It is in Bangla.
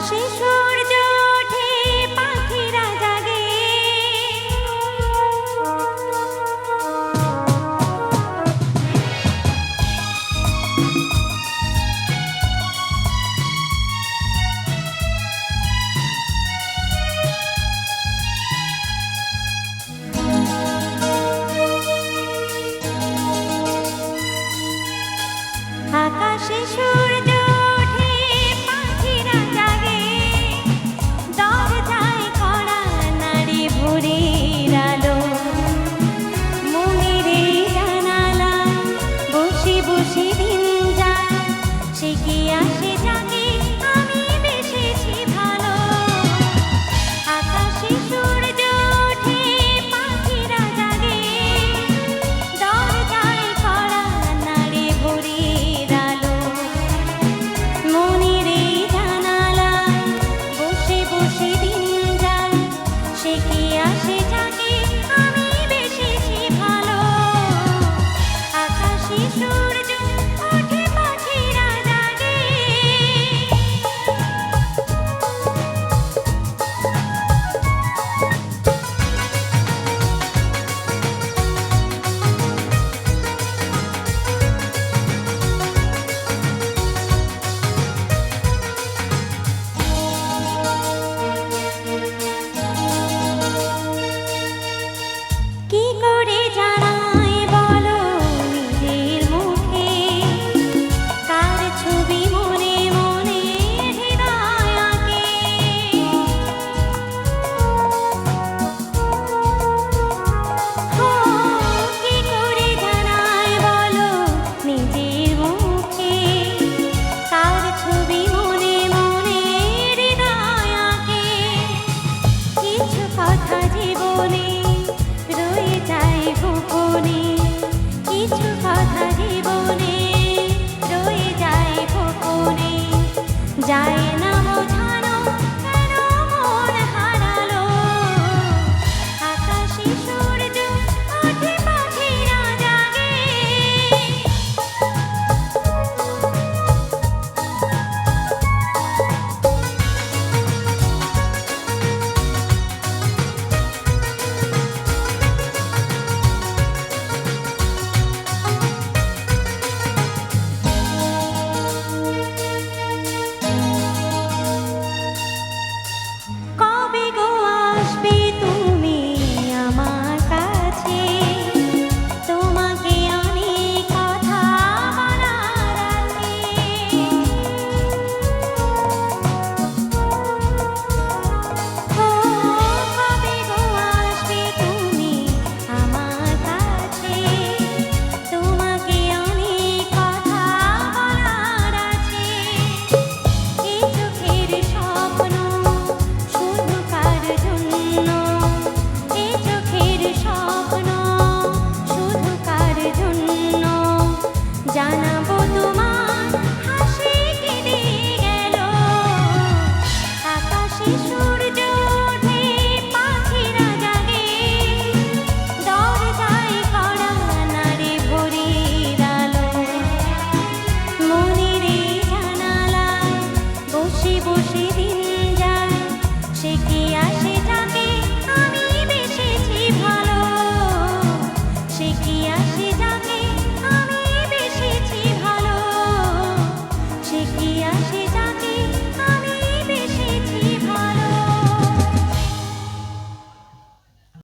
আকাশে সূর্য ওঠে, পাখিরা জাগে, আকাশে সূর্য ওঠে, পাখিরা জাগে, দরজায় কড়া নাড়ি ভোরের আলো, মনের এই জানালায় বসে বসে দিন যায়, সে কি আসে যাকে আমি বেসেছি ভালো। আকাশে সূর্য ওঠে, পাখিরা জাগে, দরজায় কড়া নাড়ি ভোরের আলো, মনের এই জানালায় বসে বসে দিন যায়, সে কি আসে যাকে আমি বেসেছি ভালো। আকাশে সূর্য ওঠে, পাখিরা জাগে। কি করে জানাই বলো নিজের মুখে, কার ছবি মনে মনে হৃদয় আঁকে। কি করে জানাই বলো নিজের মুখে, কার ছবি মনে মনে হৃদয় আঁকে। কিছু কথা জীবনে রয়ে যায় গোপনে, কিছু কথা জীবনে রয়ে যায় গোপনে, যায়